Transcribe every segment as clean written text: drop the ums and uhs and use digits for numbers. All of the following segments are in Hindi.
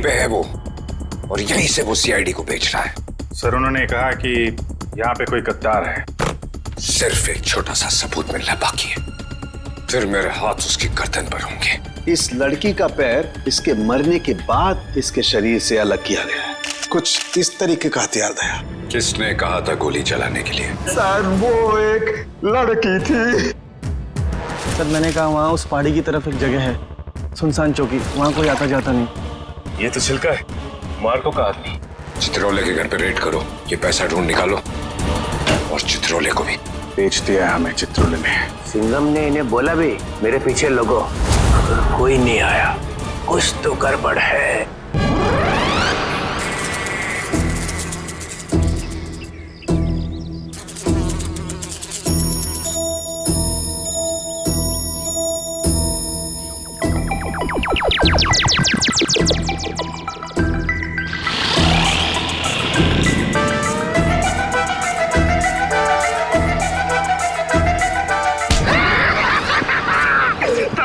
पे है वो, और यहीं से वो सीआईडी को बेच रहा है। सर उन्होंने कहा कि यहाँ पे कोई गद्दार है। सिर्फ एक छोटा सा सबूत मिलना बाकी है, फिर मेरे हाथ उसकी गर्दन पर होंगे। इस लड़की का पैर इसके मरने के बाद इसके शरीर से अलग किया गया है। कुछ इस तरीके का हथियार था। किसने कहा था गोली चलाने के लिए? सर वो एक लड़की थी। सर मैंने कहा वहाँ उस पहाड़ी की तरफ एक जगह है, सुनसान चौकी, वहाँ कोई आता जाता नहीं। ये तो छिलका है, मार्को का आदमी। चित्रोले के घर पे रेड करो, ये पैसा ढूंढ निकालो, और चित्रोले को भी। बेच दिया है हमें चित्रोले में। सिंघम ने इन्हें बोला भी मेरे पीछे लोगो, कोई नहीं आया, कुछ तो गड़बड़ है।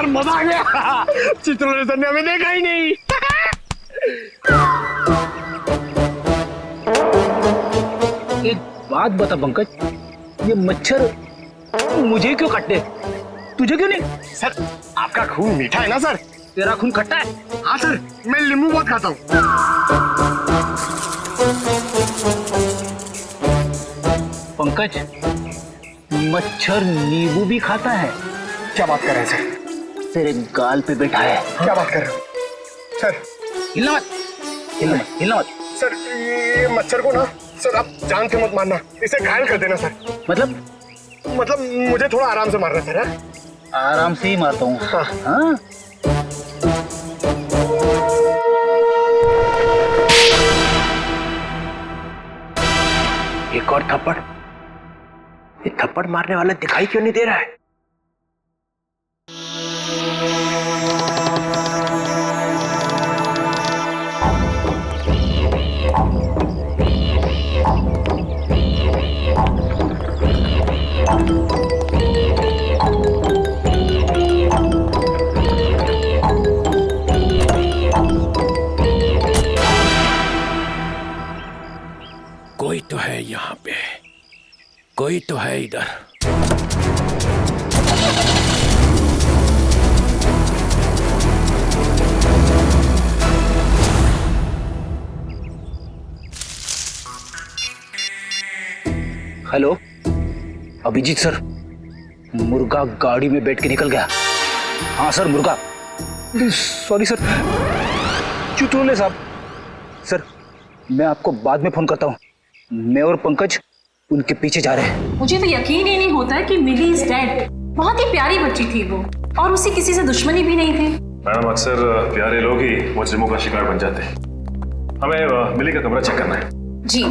मजा आ गया, चित्रोले सर ने हमें देखा ही नहीं। एक बात बता पंकज, ये मच्छर मुझे क्यों काटते, तुझे क्यों नहीं? सर आपका खून मीठा है ना सर? तेरा खून खट्टा है? हाँ सर, मैं नींबू बहुत खाता हूँ। पंकज, मच्छर नींबू भी खाता है? क्या बात कर रहे हैं सर? तेरे गाल पे बैठा है। क्या बात कर रहे हो सर? हिलना मत, हिलना मत, हिलना मत। सर ये मच्छर को ना सर आप जान के मत मारना, इसे घायल कर देना सर। मतलब मुझे थोड़ा आराम से मारना सर। है? आराम से ही मारता हूँ। हाँ। हाँ? एक और थप्पड़। ये थप्पड़ मारने वाला दिखाई क्यों नहीं दे रहा है? कोई तो है यहाँ पे, कोई तो है इधर। हेलो अभिजीत सर, मुर्गा गाड़ी में बैठ के निकल गया। हाँ सर मुर्गा। सॉरी सर, चित्रोले साहब। सर मैं आपको बाद में फोन करता हूँ, मैं और पंकज उनके पीछे जा रहे हैं। मुझे तो यकीन ही नहीं होता कि मिली इज डेड। बहुत ही प्यारी बच्ची थी वो, और उसे किसी से दुश्मनी भी नहीं थी। मैडम अक्सर प्यारे लोग ही मुजरिमों का शिकार बन जाते हैं। हमें मिली का कमरा चेक करना है। जी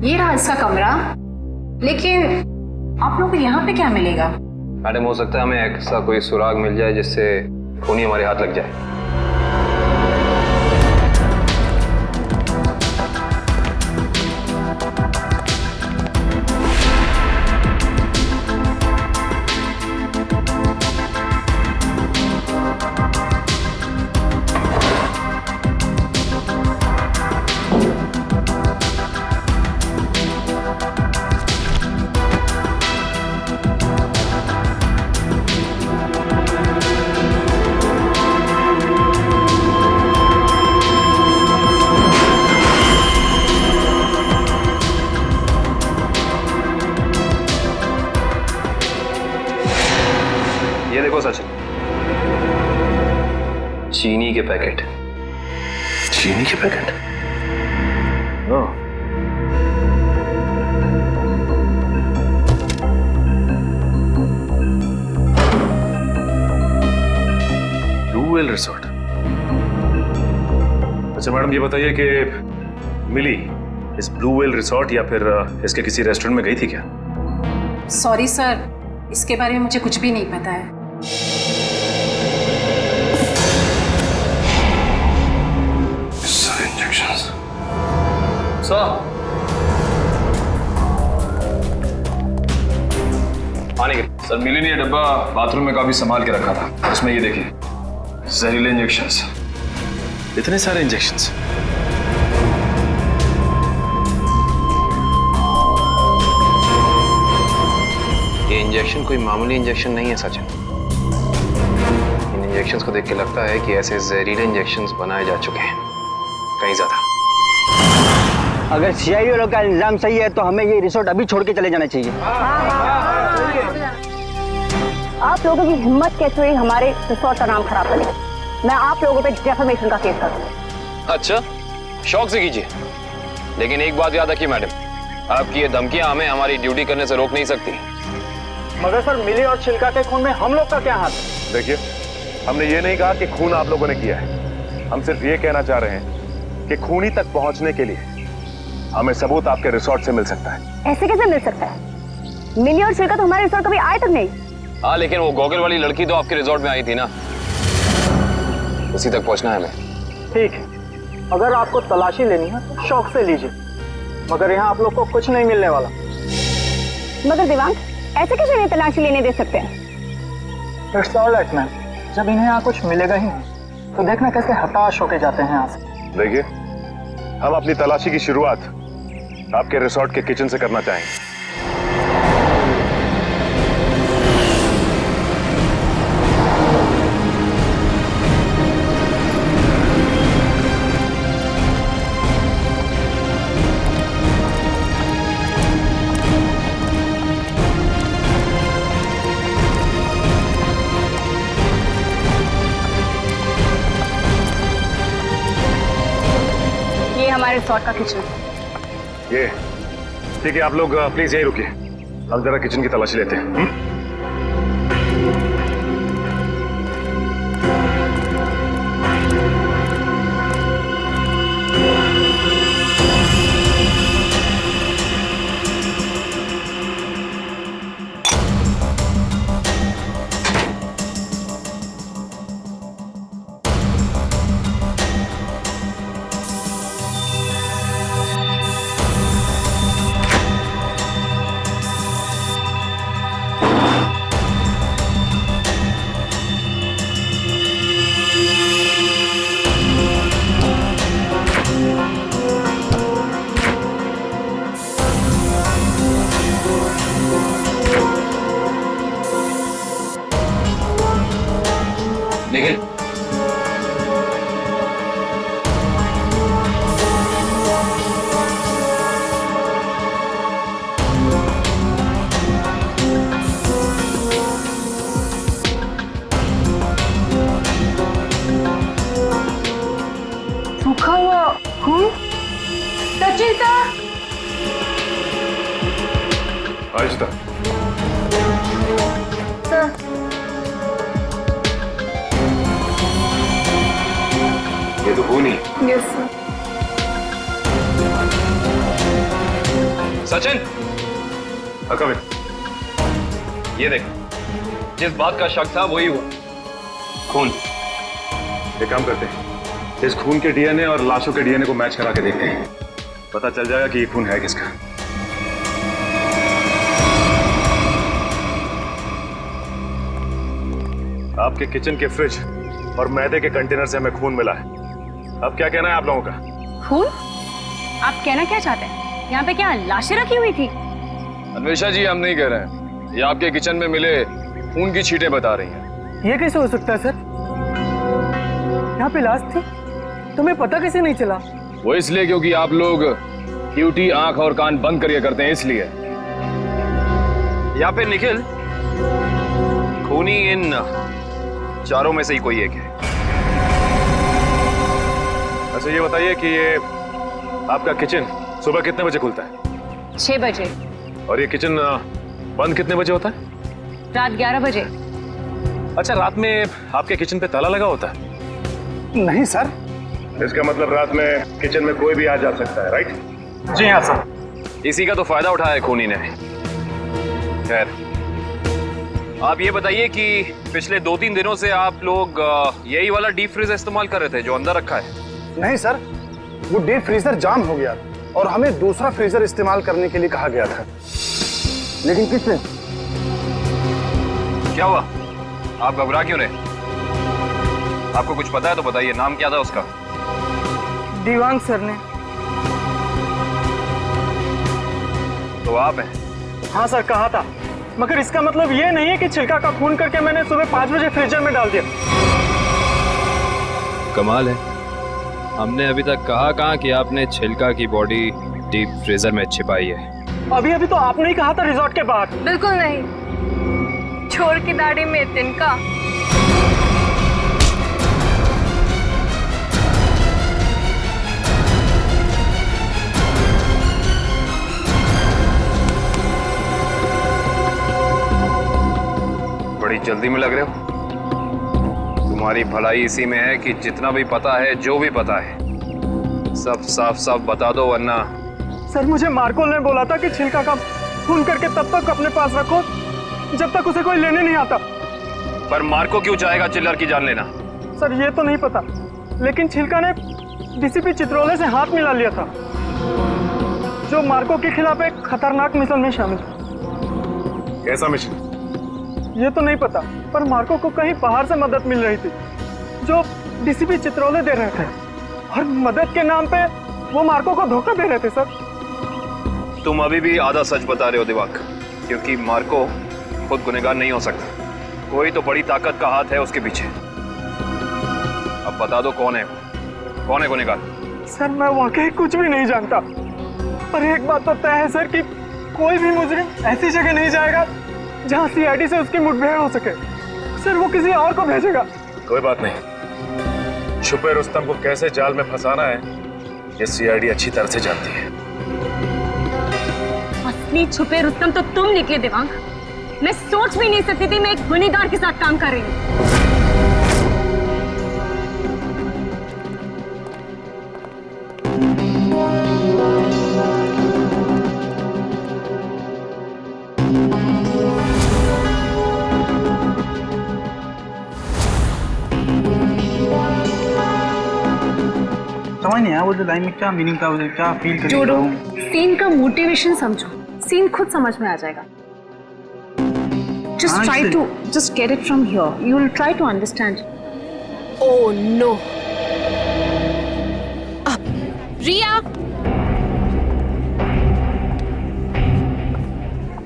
ये रहा इसका कमरा, लेकिन आप लोगों को यहाँ पे क्या मिलेगा? मैडम हो सकता है हमें ऐसा कोई सुराग मिल जाए जिससे खूनी हमारे हाथ लग जाए। ये देखो सचिन, चीनी के पैकेट। चीनी के पैकेट? Blue whale resort. अच्छा मैडम ये बताइए कि मिली इस ब्लू व्हेल रिसोर्ट या फिर इसके किसी रेस्टोरेंट में गई थी क्या? सॉरी सर, इसके बारे में मुझे कुछ भी नहीं पता है। आने के सर मिली ने ये डब्बा बाथरूम में काफी संभाल के रखा था, उसमें ये देखिए जहरीले इंजेक्शंस। इतने सारे इंजेक्शंस। ये इंजेक्शन कोई मामूली इंजेक्शन नहीं है सचिन। इन इंजेक्शंस को देख के लगता है कि ऐसे जहरीले इंजेक्शंस बनाए जा चुके हैं, कहीं ज्यादा। अगर सीआईडी वालों का इल्जाम सही है तो हमें ये रिसोर्ट अभी छोड़ के चले जाना चाहिए। आप लोगों की हिम्मत कैसे हुई हमारे रिसोर्ट का नाम खराब करने? मैं आप लोगों पे डेफेमेशन का केस करूंगा। अच्छा, शौक से कीजिए, लेकिन एक बात याद रखिए मैडम, आपकी ये धमकियां हमें हमारी ड्यूटी करने से रोक नहीं सकती। मगर सर, मिली और चिल्का के खून में हम लोग का क्या हाथ है? देखिए, हमने ये नहीं कहा कि खून आप लोगों ने किया है। हम सिर्फ ये कहना चाह रहे हैं कि खूनी तक पहुंचने के लिए हमें सबूत आपके रिसोर्ट से मिल सकता है। ऐसे कैसे मिल सकता है? मिली और चिल्का तो हमारे रिसोर्ट कभी आए तक नहीं। हाँ, लेकिन वो गॉगल वाली लड़की तो आपके रिसोर्ट में आई थी ना, उसी तक पहुंचना है हमें। ठीक है, अगर आपको तलाशी लेनी है तो शौक से लीजिए, मगर यहाँ आप लोग को कुछ नहीं मिलने वाला। मगर दिवांग, ऐसे कैसे इन्हें तलाशी लेने दे सकते हैं? इट्स ऑल राइट मैम, जब इन्हें यहाँ कुछ मिलेगा ही नहीं तो देखना कैसे हताश होके जाते हैं यहाँ से। देखिए, हम अपनी तलाशी की शुरुआत आपके रिसोर्ट के किचन से करना चाहेंगे। हमारे रिसोर्ट का किचन। ये ठीक है, आप लोग प्लीज यहीं रुकिए, हम जरा किचन की तलाशी लेते हैं। निखिल, सूखा हुआ खून? सचिन सर! आयुष्ता, सर, ये तो खून ही। Yes sir. Sachin, come in. ये देख, जिस बात का शक था वही हुआ, खून। एक काम करते हैं, इस खून के डीएनए और लाशों के डीएनए को मैच करा के देखते हैं, पता चल जाएगा कि ये खून है किसका। आपके किचन के फ्रिज और मैदे के कंटेनर से हमें खून मिला है। अब क्या कहना है आप लोगों का? खून? आप कहना क्या चाहते हैं? यहाँ पे क्या लाशें रखी हुई थी? अन्वेषा जी, हम नहीं कह रहे हैं, ये आपके किचन में मिले खून की छींटें बता रही हैं। ये कैसे हो सकता है सर? यहाँ पे लाश थी, तुम्हें पता कैसे नहीं चला? वो इसलिए क्योंकि आप लोग ड्यूटी आंख और कान बंद करके करते हैं, इसलिए। या फिर निखिल, खूनी इन चारों में से ही कोई एक है। अच्छा, ये बताइए कि ये आपका किचन सुबह कितने बजे खुलता है? 6 बजे। और ये किचन बंद कितने बजे होता है? रात 11 बजे। अच्छा, रात में आपके किचन पे ताला लगा होता है? नहीं सर। इसका मतलब रात में किचन में कोई भी आ जा सकता है, राइट? जी हाँ सर। इसी का तो फायदा उठाया है खूनी ने। खैर, आप ये बताइए कि पिछले 2-3 दिनों से आप लोग यही वाला डीप फ्रीज इस्तेमाल कर रहे थे जो अंदर रखा है? नहीं सर, वो डीप फ्रीजर जाम हो गया और हमें दूसरा फ्रीजर इस्तेमाल करने के लिए कहा गया था। लेकिन किसने? क्या हुआ? आप घबरा क्यों रहे? आपको कुछ पता है तो बताइए, नाम क्या था उसका? दिवांग सर ने। तो आप हैं? हाँ सर, कहा था, मगर इसका मतलब ये नहीं है कि छिलका का खून करके मैंने सुबह 5 बजे फ्रीजर में डाल दिया। कमाल है, हमने अभी तक कहा कि आपने छिलका की बॉडी डीप फ्रीजर में छिपाई है। अभी तो आपने ही कहा था रिजॉर्ट के बाहर। बिल्कुल नहीं, छोड़ की दाढ़ी में तिनका। बड़ी जल्दी में लग रहे हो। तुम्हारी भलाई इसी में है कि जितना भी पता है, जो भी पता है, सब साफ साफ बता दो, वरना। सर, मुझे मार्को ने बोला था कि छिलका का खून करके तब तक अपने पास रखो जब तक उसे कोई लेने नहीं आता। पर मार्को क्यों चाहेगा चिल्लर की जान लेना? सर, ये तो नहीं पता, लेकिन छिलका ने डीसीपी चित्रोले से हाथ मिला लिया था, जो मार्को के खिलाफ एक खतरनाक मिशन में शामिल था। कैसा मिशन? ये तो नहीं पता, पर मार्को को कहीं बाहर से मदद मिल रही थी जो डीसीपी चित्रोले दे रहे थे, और मदद के नाम पे वो मार्को को धोखा दे रहे थे। सर, तुम अभी भी आधा सच बता रहे हो दिवाकर, क्योंकि मार्को खुद गुनहगार नहीं हो सकता, कोई तो बड़ी ताकत का हाथ है उसके पीछे। अब बता दो कौन है गुनहगार? सर, मैं वाकई कुछ भी नहीं जानता, पर एक बात तो तय है सर कि कोई भी मुजरिम ऐसी जगह नहीं जाएगा जहां सीआईडी से उसकी मुठभेड़ हो सके। सर, वो किसी और को भेजेगा। कोई बात नहीं, छुपे रुस्तम को कैसे जाल में फंसाना है ये सीआईडी अच्छी तरह से जानती है। असली छुपे रुस्तम तो तुम निकले दिवांग। मैं सोच भी नहीं सकती थी मैं एक गुनहगार के साथ काम कर रही हूँ। समझ नहीं आया वो लाइन में क्या मीनिंग था, क्या फील कर जोड़ो, सीन का मोटिवेशन समझो, सीन खुद समझ में आ जाएगा। Just try to just get it from here. You will try to understand. Oh no.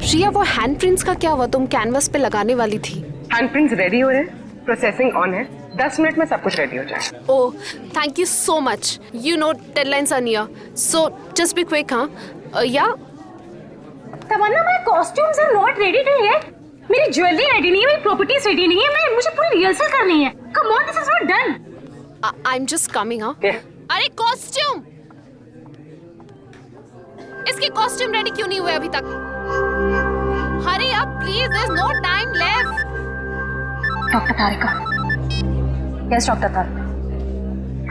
रिया, वो हैंड प्रिंट्स का क्या हुआ? तुम कैनवस पे लगाने वाली थी। हैंड प्रिंट्स रेडी हो रहे हैं, प्रोसेसिंग ऑन है, 10 मिनट में सब कुछ रेडी हो जाएगा। Oh, thank you so much. You know deadlines are near, so just be quick. हाँ, yeah Tamanna, my costumes are not ready till yet. मेरी ज्वेलरी रेडी नहीं है, मेरी प्रॉपर्टीज रेडी नहीं है, मुझे पूरी रिहर्सल करनी है। Come on, this is not done. I'm just coming. हाँ, अरे कॉस्ट्यूम, इसके कॉस्ट्यूम रेडी क्यों नहीं हुए अभी तक? Hurry up please, there is no time left. Doctor Tarika. Yes doctor Tarika,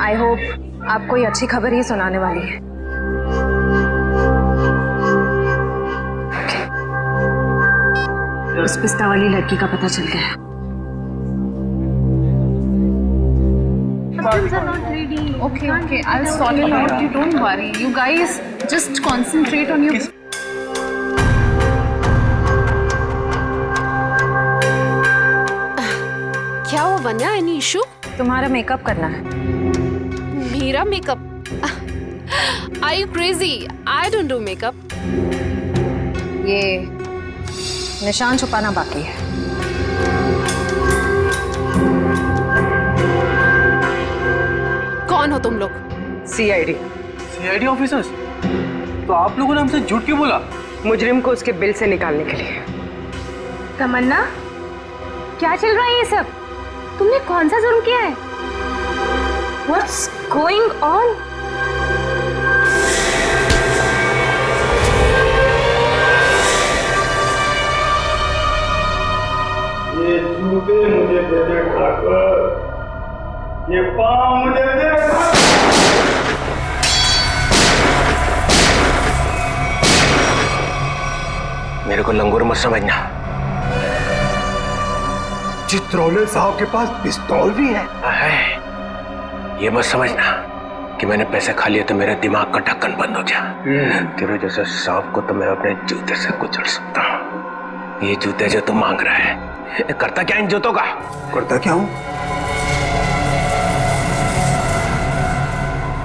I hope आप कोई अच्छी खबर ही सुनाने वाली है। उस पिस्ता वाली लड़की का पता चल गया। Okay, I'll sort it out. You don't worry. You guys just concentrate on your. क्या हुआ वन्या? Any issue? तुम्हारा मेकअप करना है। मेरा makeup? Are you crazy? I don't do makeup. ये निशान छुपाना बाकी है। कौन हो तुम लोग? CID officers? तो आप लोगों ने हमसे झूठ क्यों बोला? मुजरिम को उसके बिल से निकालने के लिए। तमन्ना, क्या चल रहा है ये सब? तुमने कौन सा जुर्म किया है? What's going on? ये जूते मुझे दे दे ठाकुर, ये पाँव मुझे दे दे। मेरे को लंगूर मत समझना। चित्रोले साहब के पास पिस्तौल भी है। ये मत समझना कि मैंने पैसे खा लिए तो मेरे दिमाग का ढक्कन बंद हो गया। तेरे जैसे सांप को तो मैं अपने जूते से कुचल सकता हूँ। ये जूते जो तुम मांग रहा है, करता क्या इन जूतों का? करता क्या हूँ?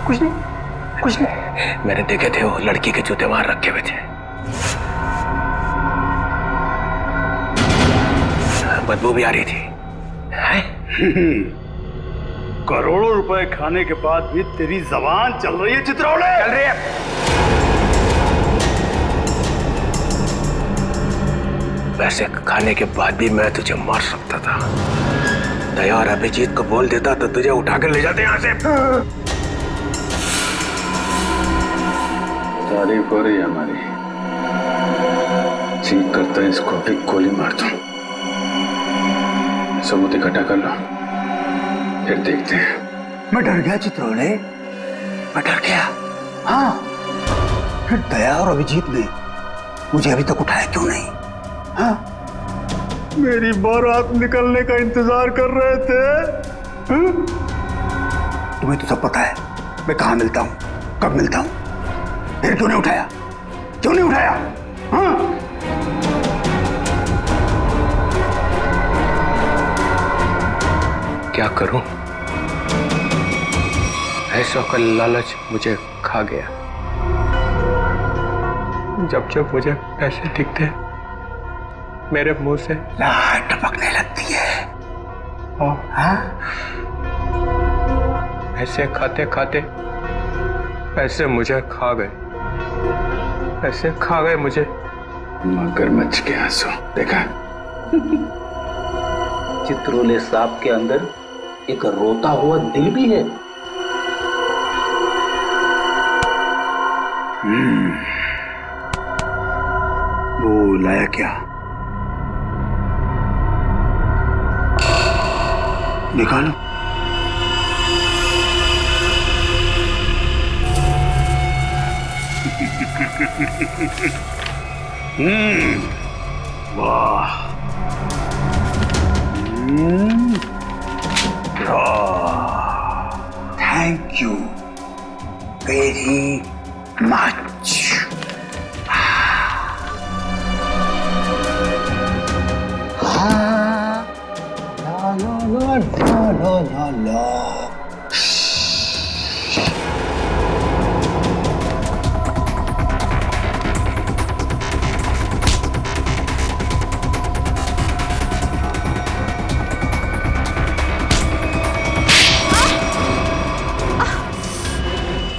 कुछ नहीं। कुछ नहीं। मैंने देखे थे वो लड़की के जूते वहां रखे हुए थे। बदबू भी आ रही थी। करोड़ों रुपए खाने के बाद भी तेरी जबान चल रही है चित्रौले? चल रही है। पैसे खाने के बाद भी मैं तुझे मार सकता था। दया और अभिजीत को बोल देता तो तुझे उठा कर ले जाते यहां से। तारीफ हो रही है हमारी। ठीक करता है इसको भी गोली मार दूं। सबूत इकट्ठा कर लो, फिर देखते हैं। मैं डर गया चित्रौले, मैं डर गया। हाँ, फिर दया और अभिजीत ने मुझे अभी तक उठाया क्यों नहीं? हाँ, मेरी बारात निकलने का इंतजार कर रहे थे। हाँ? तुम्हें तो सब पता है मैं कहाँ मिलता हूँ, कब मिलता हूँ, फिर क्यों नहीं उठाया? क्यों नहीं उठाया? हाँ? क्या करूं? ऐसा का लालच मुझे खा गया। जब जब मुझे पैसे दिखते मेरे मुंह से लार टपकने लगती है। हाँ? ऐसे खाते खाते पैसे मुझे खा गए। पैसे खा गए मुझे। मगरमच्छ के आंसू देखा? चित्रौले सांप के अंदर एक रोता हुआ दिल भी है। वो लाया क्या? निकालो। वाह, थैंक यू वेरी मच।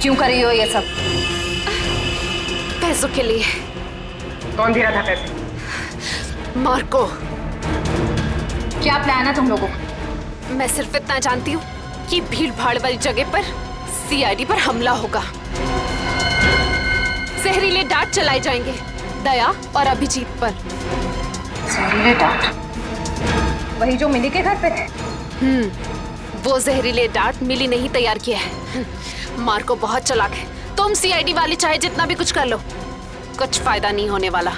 क्यों कर रही हो ये सब? पैसों के लिए। कौन दे रहा था पैसे? मार्को। क्या प्लान है तुम लोगों का? मैं सिर्फ इतना जानती हूँ कि भीड़ भाड़ वाली जगह पर सीआईडी पर हमला होगा। जहरीले डांट चलाए जाएंगे दया और अभिजीत पर। जहरीले डांट? वही जो मिली के घर पे थे? वो जहरीले डांट मिली ने ही तैयार किया है। मार्को बहुत चालाक है। तुम सीआईडी वाले चाहे जितना भी कुछ कर लो, कुछ फायदा नहीं होने वाला।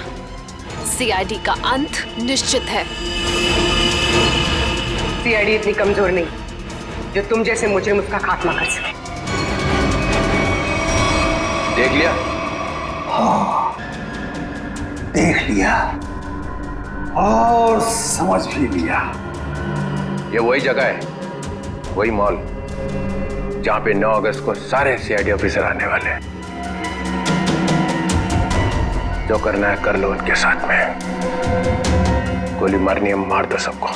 सीआईडी का अंत निश्चित है। सीआईडी इतनी कमजोर नहीं जो तुम जैसे मुजरिम उसका खात्मा कर सके। देख लिया? हाँ, देख लिया और समझ भी लिया। ये वही जगह है, वही मॉल जहां पे 9 अगस्त को सारे सीआईडी ऑफिसर आने वाले हैं। जो करना है कर लो उनके साथ में। गोली मारनी है मार दो सबको।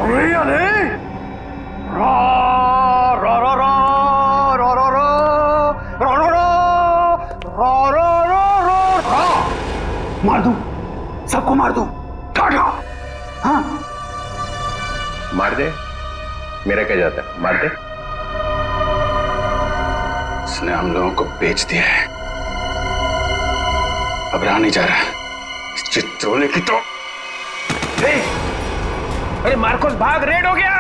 रियली? रा रा रा रा रा रा रा रा रा रा रा रा। मार दूं, सबको मार दूं। टाटा। हाँ, मार दे, मेरा क्या जाता है, मार दे। उसने हम लोगों को बेच दिया है, अब रहा नहीं जा रहा। इस चित्रौले की तो अरे मार्कोस भाग, रेड हो गया।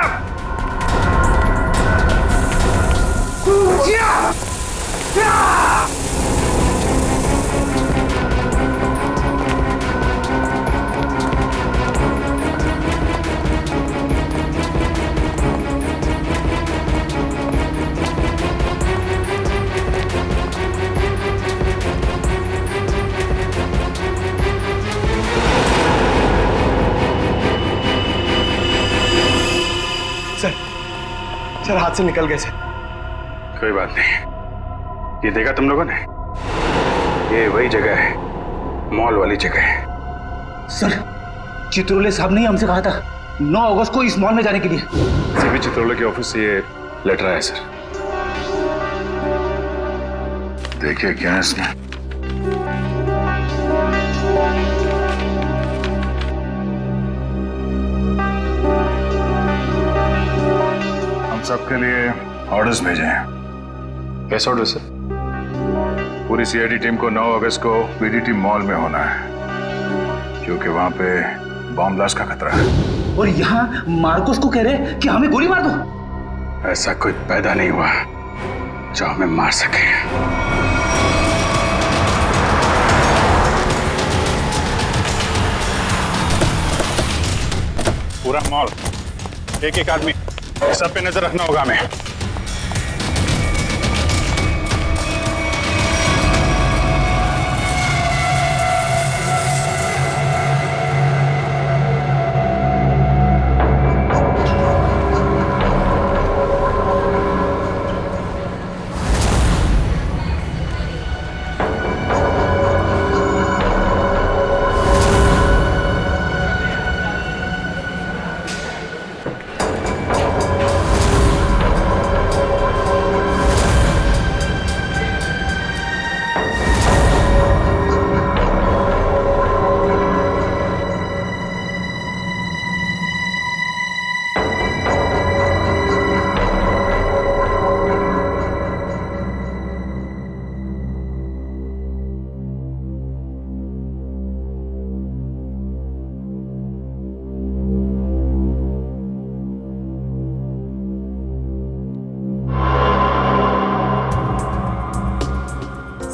सर हाथ से निकल गए सर। कोई बात नहीं। ये देखा तुम लोगों ने? ये वही जगह है, मॉल वाली जगह है। सर, चित्रोले साहब ने हमसे कहा था 9 अगस्त को इस मॉल में जाने के लिए। सीबी चित्रोले के ऑफिस से ये लेटर आया सर। देखिए क्या है इसमें। हम सबके लिए ऑर्डर्स भेजे हैं। कैसे ऑर्डर सर? पूरी सीआईडी टीम को 9 अगस्त को बीडीटी मॉल में होना है, क्योंकि वहां पे बॉम्ब ब्लास्ट का खतरा है। और यहाँ मार्कोस को कह रहे कि हमें गोली मार दो। ऐसा कोई पैदा नहीं हुआ जो हमें मार सके। पूरा मॉल, एक एक आदमी, सब पे नजर रखना होगा हमें।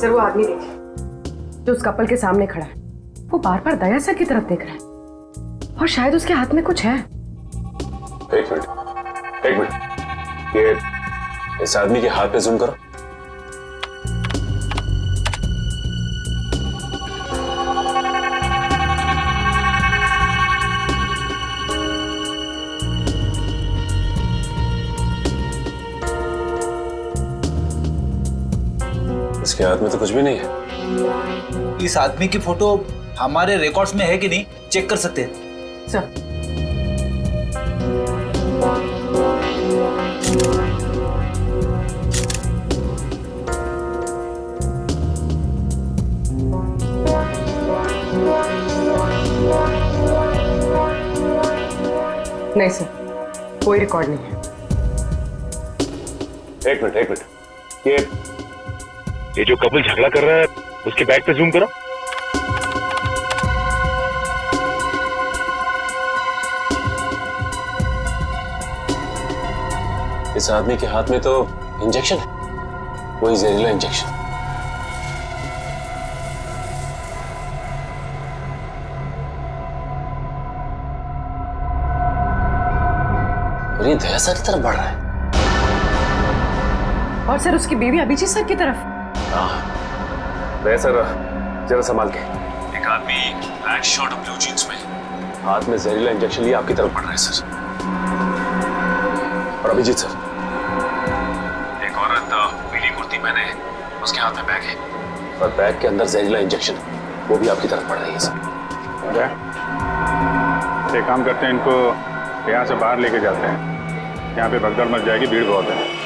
सर, वो आदमी देखिए जो उस कपल के सामने खड़ा है, वो बार बार दया सर की तरफ देख रहा है और शायद उसके हाथ में कुछ है। एक मिनट, ये इस आदमी के हाथ पे जूम करो। इसके हाथ में तो कुछ भी नहीं है। इस आदमी की फोटो हमारे रिकॉर्ड्स में है कि नहीं, चेक कर सकते हैं। सर, नहीं सर, कोई रिकॉर्ड नहीं है। एक मिनट, ये जो कपल झगड़ा कर रहा है उसके बैक पे जूम करो। इस आदमी के हाथ में तो इंजेक्शन है, वही जहरीला इंजेक्शन। और ये दया सर की तरफ बढ़ रहा है। और सर, उसकी बीवी अभिजीत सर की तरफ। दया सर, जरा संभाल के। एक आदमी ब्लैक शर्ट और ब्लू जींस में हाथ में जहरीला इंजेक्शन लिए आपकी तरफ बढ़ रहा है सर। और अभिजीत सर, एक औरत पीली कुर्ती पहने, उसके हाथ में बैग है और बैग के अंदर जहरीला इंजेक्शन, वो भी आपकी तरफ बढ़ रही है सर। एक काम करते हैं, इनको यहाँ से बाहर लेके जाते हैं। यहाँ पे भगदड़ मच जाएगी, भीड़ बहुत है।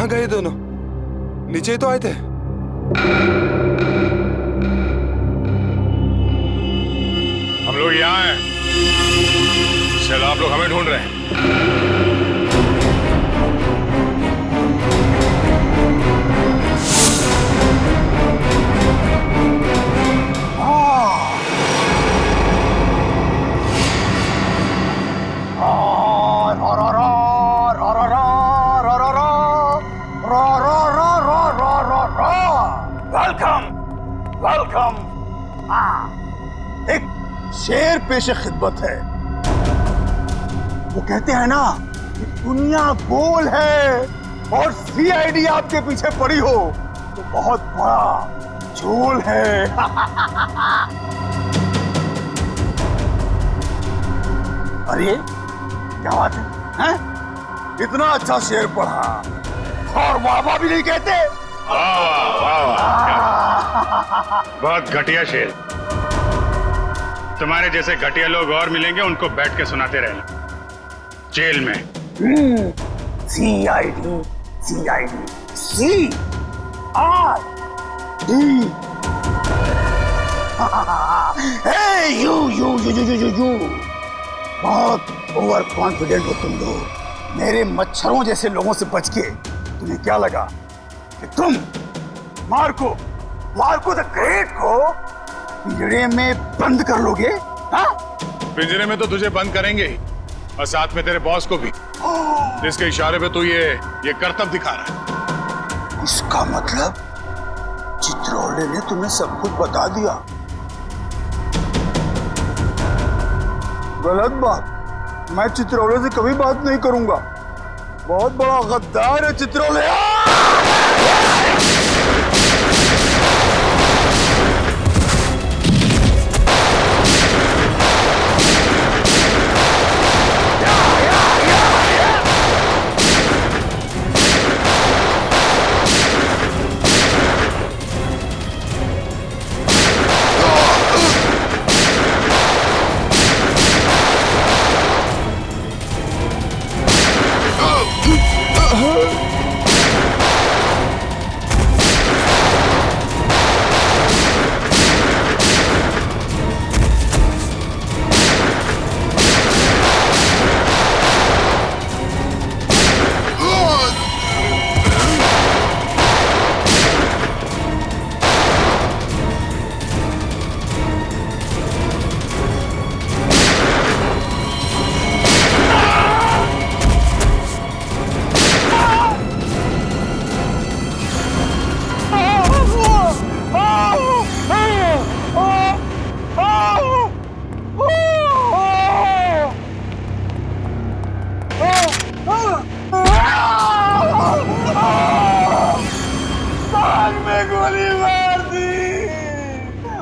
गए दोनों? नीचे ही तो आए थे। हम लोग यहाँ हैं। चलो आप लोग हमें ढूंढ रहे हैं। Welcome welcome. एक शेर पेश खिदमत है। वो कहते हैं ना कि दुनिया गोल है और सीआईडी आपके पीछे पड़ी हो तो बहुत बड़ा झोल है। अरे क्या बात है? इतना अच्छा शेर पढ़ा और बाबा भी नहीं कहते। बहुत घटिया शेर। तुम्हारे जैसे घटिया लोग और मिलेंगे, उनको बैठ के सुनाते रहना जेल में। CID CID C R D. You you you you you you बहुत ओवर कॉन्फिडेंट हो तुम लोग। मेरे मच्छरों जैसे लोगों से बच के तुम्हें क्या लगा कि तुम मार्को द ग्रेट को पिंजरे में बंद कर लोगे? पिंजरे में तो तुझे बंद करेंगे ही, और साथ में तेरे बॉस को भी, जिसके इशारे पे तू ये करतब दिखा रहा है। इसका मतलब चित्रोले ने तुम्हें सब कुछ बता दिया। गलत बात। मैं चित्रोले से कभी बात नहीं करूंगा। बहुत बड़ा गद्दार है चित्रोले।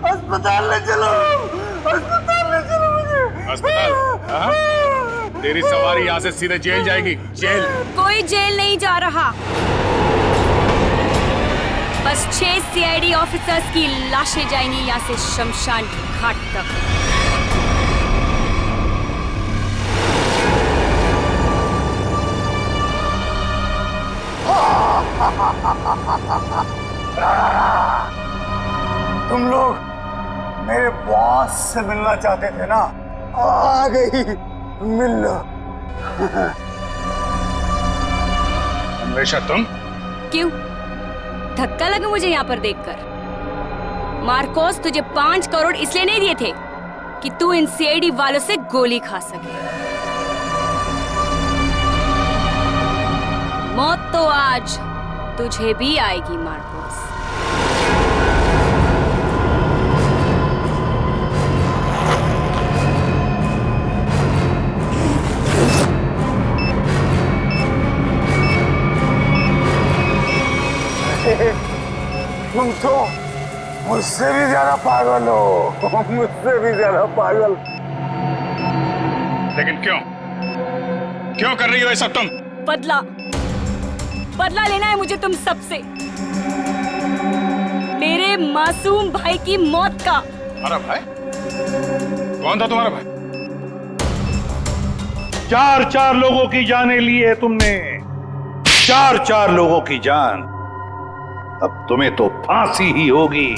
अस्पताल ले चलो, अस्पताल ले चलो मुझे। अस्पताल? तेरी सवारी यहाँ से सीधे जेल जाएगी। जेल? कोई जेल नहीं जा रहा। बस 6 सीआईडी ऑफिसर्स की लाशें जाएंगी यहाँ से शमशान घाट तक। तुम लोग मेरे बॉस से मिलना चाहते थे ना? आ गई, मिल लो। अन्वेषा तुम? क्यों? धक्का लगा मुझे यहाँ पर देखकर? मार्कोस तुझे 5 करोड़ इसलिए नहीं दिए थे कि तू इन सीआईडी वालों से गोली खा सके। मौत तो आज तुझे भी आएगी मार्कोस। तुम तो मुझसे भी ज्यादा पागल हो, मुझसे भी ज्यादा पागल। लेकिन क्यों? क्यों कर रही हो ये सब तुम? बदला लेना है मुझे तुम सबसे, मेरे मासूम भाई की मौत का। तुम्हारा भाई? कौन था तुम्हारा भाई? 4 लोगों की जानें ली है तुमने, 4 लोगों की जान। अब तुम्हें तो फांसी ही होगी,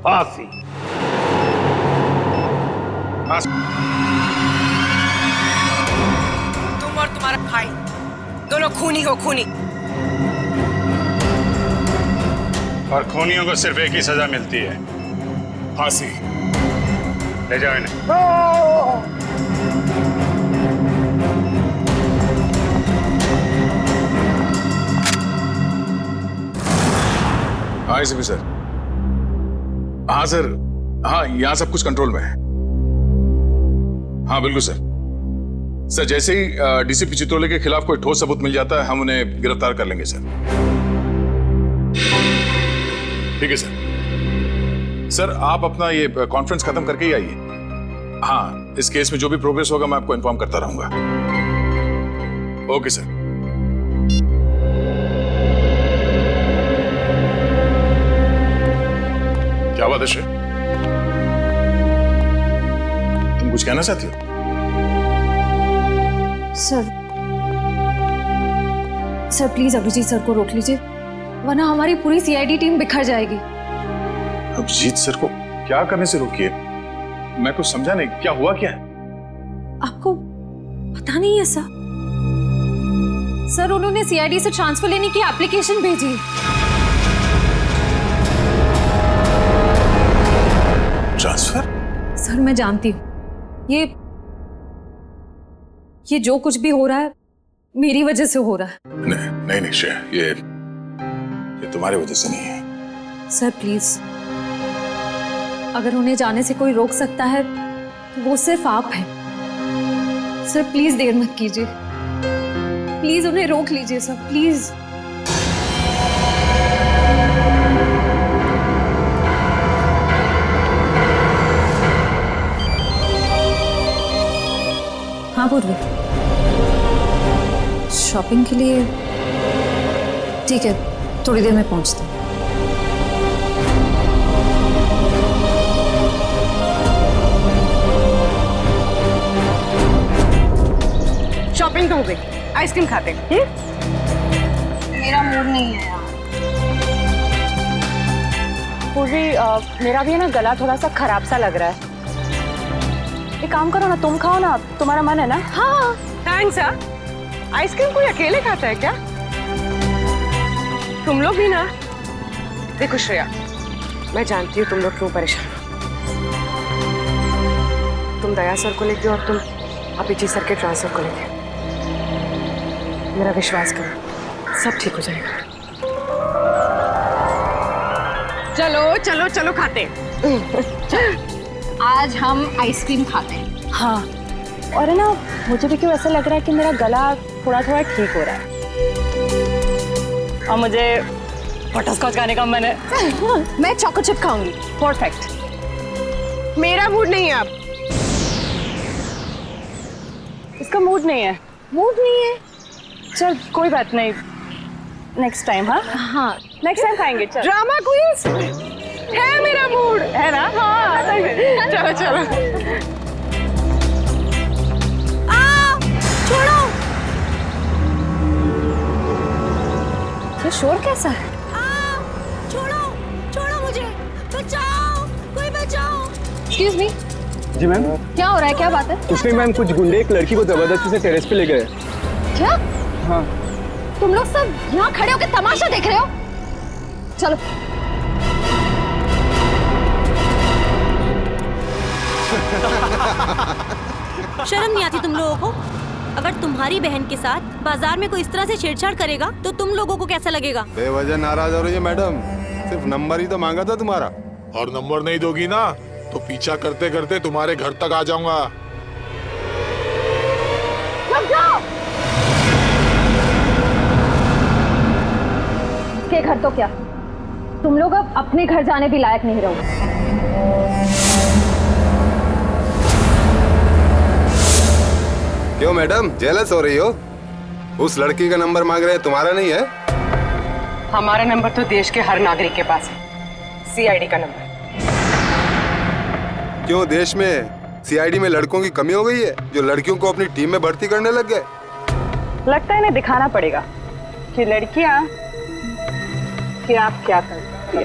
फांसी। तुम और तुम्हारा भाई दोनों खूनी हो, खूनी। और खूनियों को सिर्फ एक ही सजा मिलती है, फांसी। ले जाओ इन्हें। हाँ एसीपी सर। हाँ सर, हाँ यहाँ सब कुछ कंट्रोल में है। हाँ बिल्कुल सर। सर जैसे ही डीसीपी चित्रोले के खिलाफ कोई ठोस सबूत मिल जाता है हम उन्हें गिरफ्तार कर लेंगे सर। ठीक है सर। सर आप अपना ये कॉन्फ्रेंस खत्म करके ही आइए। हाँ इस केस में जो भी प्रोग्रेस होगा मैं आपको इन्फॉर्म करता रहूंगा। Okay sir. क्या बात है श्रेय? तुम कुछ कहना चाहती हो? सर प्लीज अभिजीत सर को रोक लीजिए, वरना हमारी पूरी सीआईडी टीम बिखर जाएगी। अभिजीत सर को क्या करने से रोकिए? मैं कुछ समझा नहीं, क्या हुआ क्या है? आपको पता नहीं है सर? सर उन्होंने सीआईडी से ट्रांसफर लेने की एप्लीकेशन भेजी। ट्रांसफर? सर मैं जानती हूँ ये जो कुछ भी हो रहा है मेरी वजह से हो रहा है। नहीं नहीं श्रेय, ये तुम्हारी वजह से नहीं है। सर प्लीज, अगर उन्हें जाने से कोई रोक सकता है तो वो सिर्फ आप हैं। सर प्लीज देर मत कीजिए, प्लीज उन्हें रोक लीजिए सर, प्लीज। हाँ पूर्वी, शॉपिंग के लिए? ठीक है, थोड़ी देर में पहुंचती हूँ। शॉपिंग तो हो गई, आइसक्रीम खाते हैं। मेरा मूड नहीं है यार। पूर्वी, मेरा भी है ना गला थोड़ा सा खराब सा लग रहा है। एक काम करो ना, तुम खाओ ना, तुम्हारा मन है ना? हाँ थैंक्स यार। आइसक्रीम कोई अकेले खाता है क्या? तुम लोग भी ना। देखो श्रेया, मैं जानती हूँ तुम लोग क्यों परेशान हो। तुम दया सर को लेके और तुम अभिजीत सर के ट्रांसफर को लेके। मेरा विश्वास करो, सब ठीक हो जाएगा। चलो चलो चलो खाते। आज हम आइसक्रीम खाते हैं। हाँ, और है ना, मुझे भी क्यों ऐसा लग रहा है कि मेरा गला थोड़ा थोड़ा ठीक हो रहा है और मुझे बटरस्कॉच खाने का मन है। मैं चॉको चिप खाऊंगी। परफेक्ट। मेरा मूड नहीं है अब। इसका मूड नहीं है। मूड नहीं है? चल कोई बात नहीं, नेक्स्ट टाइम। हाँ हाँ नेक्स्ट टाइम खाएंगे। चल ड्रामा क्वींस है, मेरा मूड है ना। हाँ चलो चलो। छोड़ो, ये शोर कैसा है? छोड़ो छोड़ो मुझे, बचाओ, कोई बचाओ। Excuse me. जी मैम। क्या हो रहा है, क्या बात है? उसमें मैम कुछ गुंडे एक लड़की को जबरदस्ती से टेरेस पे ले गए। क्या? हाँ। तुम लोग सब यहाँ खड़े होकर तमाशा देख रहे हो? चलो। शर्म नहीं आती तुम लोगों को? अगर तुम्हारी बहन के साथ बाजार में कोई इस तरह से छेड़छाड़ करेगा तो तुम लोगों को कैसा लगेगा? बेवजह नाराज हो रही है मैडम, सिर्फ नंबर ही तो मांगा था तुम्हारा। और नंबर नहीं दोगी ना तो पीछा करते करते तुम्हारे घर तक आ जाऊंगा। रुक जाओ। के घर तो क्या, तुम लोग अब अपने घर जाने भी लायक नहीं रहोगे। क्यों मैडम, जेलस हो रही हो? उस लड़की का नंबर मांग रहे हैं, तुम्हारा नहीं है? हमारा नंबर तो देश के हर नागरिक के पास है, सीआईडी का नंबर। क्यों, देश में सीआईडी में लड़कों की कमी हो गई है जो लड़कियों को अपनी टीम में भर्ती करने लग गए? लगता है इन्हें दिखाना पड़ेगा कि लड़कियां क्या क्या करती है।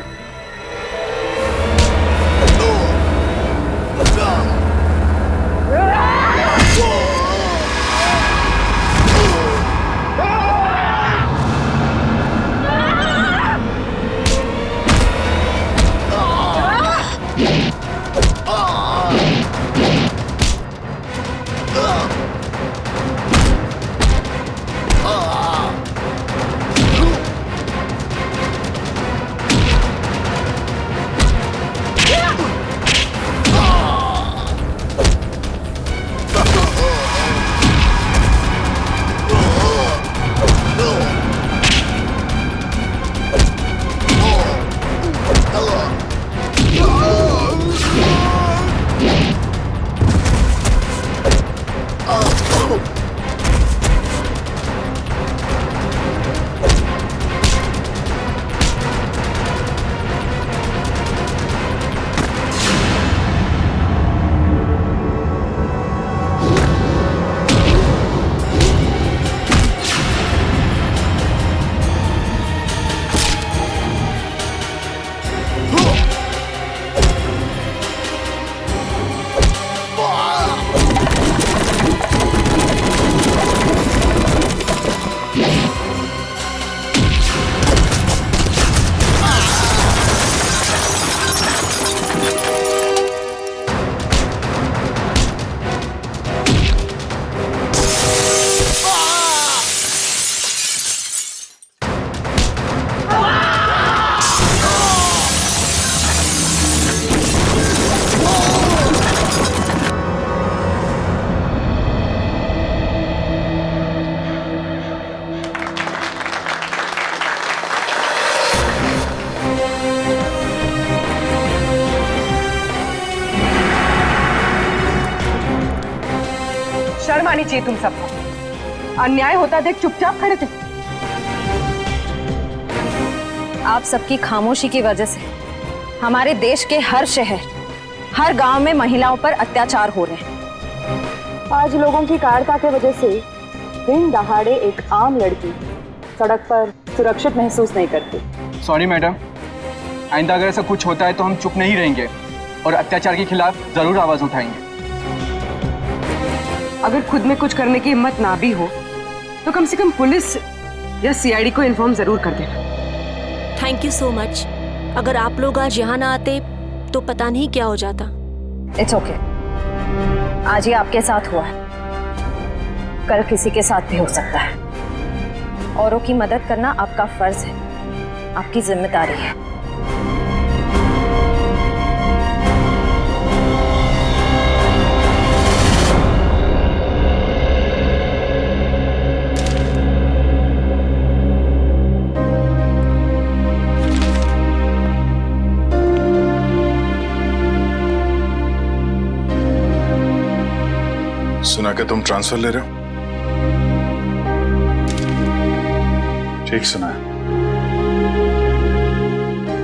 आनी चाहिए तुम सबको। अन्याय होता देख चुपचाप खड़े थे। आप सबकी खामोशी की वजह से हमारे देश के हर शहर, हर गांव में महिलाओं पर अत्याचार हो रहे हैं। आज लोगों की कायरता की वजह से दिन दहाड़े एक आम लड़की सड़क पर सुरक्षित महसूस नहीं करती। सॉरी मैडम, आइंदा अगर ऐसा कुछ होता है तो हम चुप नहीं रहेंगे और अत्याचार के खिलाफ जरूर आवाज उठाएंगे। अगर खुद में कुछ करने की हिम्मत ना भी हो तो कम से कम पुलिस या सीआईडी को इन्फॉर्म जरूर कर देना। Thank you so much. अगर आप लोग आज यहाँ ना आते तो पता नहीं क्या हो जाता। It's okay. आज ये आपके साथ हुआ है, कल किसी के साथ भी हो सकता है। औरों की मदद करना आपका फर्ज है, आपकी जिम्मेदारी है। सुना कि तुम ट्रांसफर ले रहे हो? ठीक सुना है।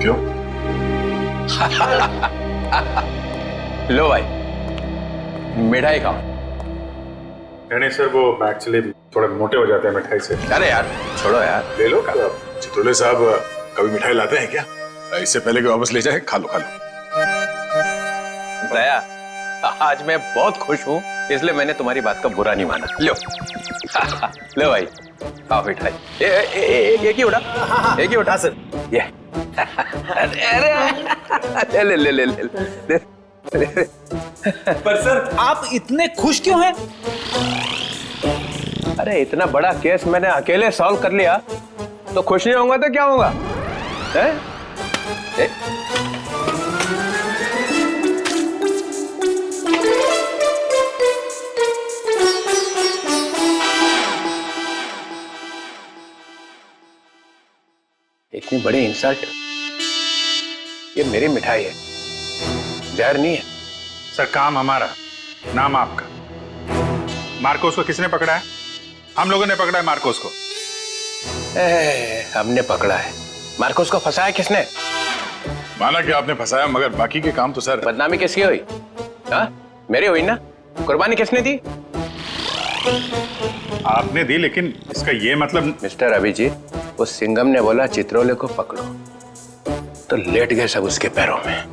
क्यों? लो भाई, मिठाई खाओ। नहीं सर, वो एक्चुअली थोड़े मोटे हो जाते हैं मिठाई से। अरे यार छोड़ो यार, ले लो। चित्रोले साहब कभी मिठाई लाते हैं क्या? इससे पहले कि वापस ले जाए, खा लो खा लो। दया, आज मैं बहुत खुश हूँ, इसलिए मैंने तुम्हारी बात का बुरा नहीं माना। लो लो भाई, खाओ मिठाई। एक ही उठा, एक ही उठा सर। ये अरे ले ले ले ले ले। पर सर आप इतने खुश क्यों हैं? अरे इतना बड़ा केस मैंने अकेले सॉल्व कर लिया, तो खुश नहीं होऊंगा तो क्या होगा? इतनी बड़ी इंसल्ट, ये मेरी मिठाई है, जहर नहीं है। सर काम हमारा, नाम आपका। मार्कोस को किसने पकड़ा है? हम लोगों ने पकड़ा है मार्कोस को। हमने पकड़ा है। मार्कोस को फंसाया किसने? माना कि आपने फंसाया, मगर बाकी के काम तो सर। बदनामी किसकी हुई? हाँ मेरी हुई ना। कुर्बानी किसने दी? आपने दी, लेकिन इसका ये मतलब। मिस्टर अभिजीत, उस सिंघम ने बोला चित्रोले को पकड़ो, तो लेट गए सब उसके पैरों में।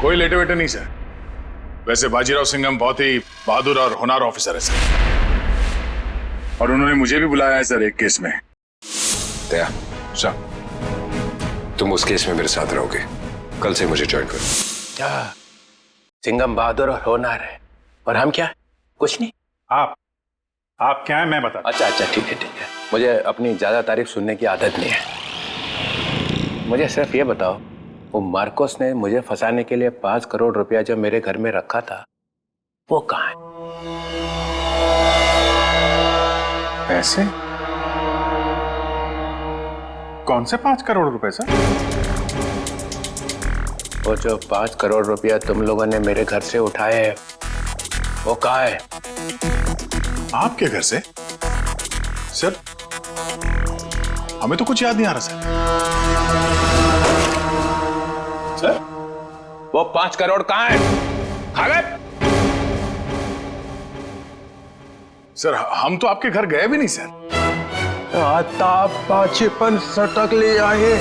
कोई लेटे वेटे नहीं सर। वैसे बाजीराव सिंघम बहुत ही बहादुर और होनहार ऑफिसर है सर, और उन्होंने मुझे भी बुलाया है सर एक केस में। दया, तुम उस केस में मेरे साथ रहोगे। कल से मुझे ज्वाइन करो। सिंघम बहादुर और होनहार है, और हम क्या? कुछ नहीं। आप क्या है मैं बता। अच्छा अच्छा, ठीक है ठीक है। मुझे अपनी ज्यादा तारीफ सुनने की आदत नहीं है। मुझे सिर्फ ये बताओ, वो मार्कोस ने मुझे फंसाने के लिए 5 करोड़ रुपया जो मेरे घर में रखा था, वो कहाँ है? पैसे? कौन से 5 करोड़ रुपए सर? वो जो 5 करोड़ रुपया तुम लोगों ने मेरे घर से उठाए हैं, वो कहाँ है? आपके घर से? सर हमें तो कुछ याद नहीं आ रहा सर। वो 5 करोड़ कहाँ है? खा गए? सर हम तो आपके घर गए भी नहीं सर। आता पाछेपन सटक ले आए।